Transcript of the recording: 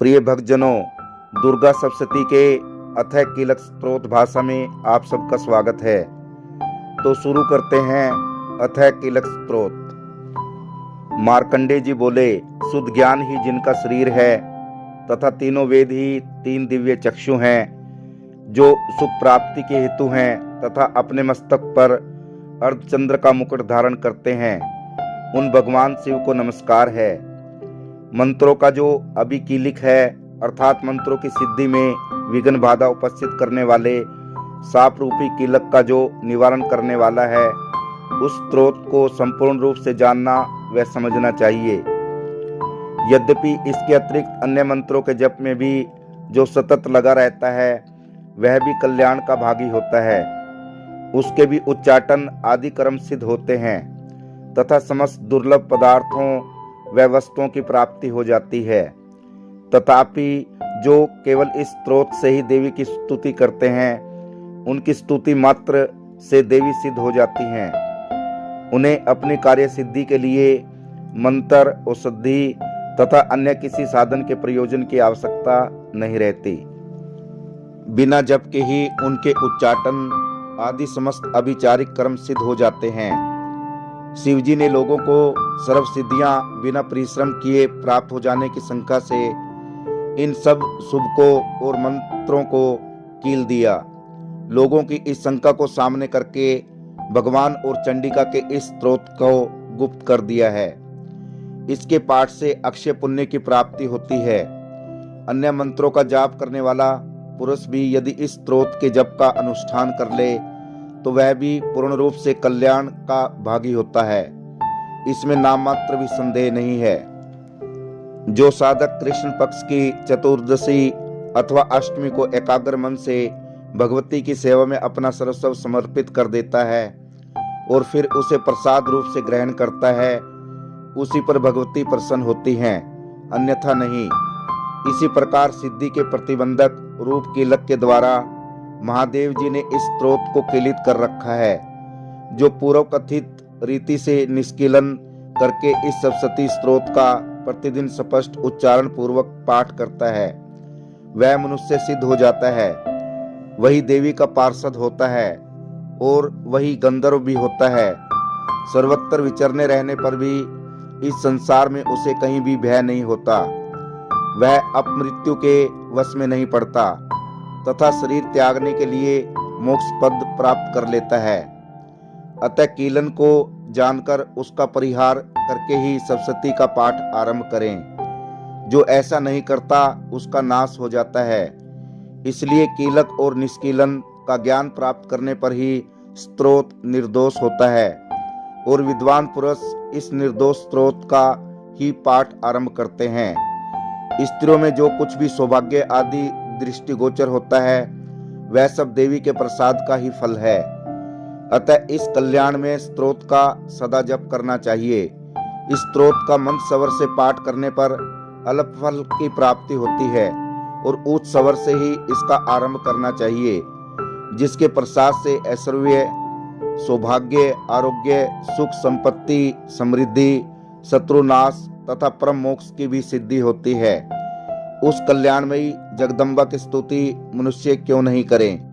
प्रिय भक्तजनों, दुर्गा सप्तशती के अथय कीलक स्तोत्र भाषा में आप सबका स्वागत है। तो शुरू करते हैं अथय कीलक स्तोत्र। मार्कंडेय जी बोले, शुद्ध ज्ञान ही जिनका शरीर है तथा तीनों वेद ही तीन दिव्य चक्षु हैं, जो सुख प्राप्ति के हेतु हैं तथा अपने मस्तक पर अर्धचंद्र का मुकुट धारण करते हैं, उन भगवान शिव को नमस्कार है। मंत्रों का जो अभिकीलिक है, अर्थात मंत्रों की सिद्धि में विघ्न बाधा उपस्थित करने वाले साप रूपी कीलक का जो निवारण करने वाला है, उस स्त्रोत को संपूर्ण रूप से जानना व समझना चाहिए। यद्यपि इसके अतिरिक्त अन्य मंत्रों के जप में भी जो सतत लगा रहता है, वह भी कल्याण का भागी होता है। उसके भी उच्चाटन आदि कर्म सिद्ध होते हैं तथा समस्त दुर्लभ पदार्थों व वस्तुओं की प्राप्ति हो जाती है। तथापि जो केवल इस स्त्रोत से ही देवी की स्तुति करते हैं, उनकी स्तुति मात्र से देवी सिद्ध हो जाती हैं। उन्हें अपनी कार्य सिद्धि के लिए मंत्र, औषधि तथा अन्य किसी साधन के प्रयोजन की आवश्यकता नहीं रहती। बिना जप के ही उनके उच्चाटन आदि समस्त अभिचारिक कर्म सिद्ध हो जाते हैं। शिवजी ने लोगों को सर्व सिद्धियां बिना परिश्रम किए प्राप्त हो जाने की शंका से इन सब शुभकों और मंत्रों को कील दिया। लोगों की इस शंका को सामने करके भगवान और चंडिका के इस स्त्रोत को गुप्त कर दिया है। इसके पाठ से अक्षय पुण्य की प्राप्ति होती है। अन्य मंत्रों का जाप करने वाला पुरुष भी यदि इस स्त्रोत के जप का अनुष्ठान कर ले, तो वह भी पूर्ण रूप से कल्याण का भागी होता है। इसमें नाम मात्र भी संदेह नहीं है। जो साधक कृष्ण पक्ष की चतुर्दशी अथवा अष्टमी को एकाग्र मन से भगवती की सेवा में अपना सर्वस्व समर्पित कर देता है और फिर उसे प्रसाद रूप से ग्रहण करता है, उसी पर भगवती प्रसन्न होती हैं, अन्यथा नहीं। इसी प्रकार सिद्धि के प्रतिबंधक रूप कीलक के द्वारा महादेव जी ने इस स्त्रोत को कीलित कर रखा है। जो पूर्व कथित रीति से निष्कीलन करके इस सप्तशती स्त्रोत का प्रतिदिन स्पष्ट उच्चारण पूर्वक पाठ करता है, वह मनुष्य सिद्ध हो जाता है, वही देवी का पार्षद होता है और वही गंधर्व भी होता है। सर्वत्र विचरने रहने पर भी इस संसार में उसे कहीं भी भय नहीं होता। वह अपमृत्यु के वश में नहीं पड़ता तथा शरीर त्यागने के लिए मोक्ष पद प्राप्त कर लेता है। अतः कीलन को जानकर उसका परिहार करके ही सप्तशती का पाठ आरंभ करें। जो ऐसा नहीं करता उसका नाश हो जाता है। इसलिए कीलक और निष्कीलन का ज्ञान प्राप्त करने पर ही स्तोत्र निर्दोष होता है और विद्वान पुरुष इस निर्दोष स्तोत्र का ही पाठ आरंभ करते हैं। स्त्रियों में जो कुछ भी सौभाग्य आदि दृष्टिगोचर होता है, वह सब देवी के प्रसाद का ही फल है। अतः इस कल्याण में स्तोत्र का सदा जप करना चाहिए। इस स्तोत्र का मंत्र स्वर से पाठ करने पर अल्प फल की प्राप्ति होती है और उच्च स्वर से ही इसका आरंभ करना चाहिए, जिसके प्रसाद से ऐश्वर्य, सौभाग्य, आरोग्य, सुख, संपत्ति, समृद्धि, शत्रुनाश तथा परम मोक्ष की भी सिद्धि होती है। उस कल्याणमयी जगदम्बा की स्तुति मनुष्य क्यों नहीं करें।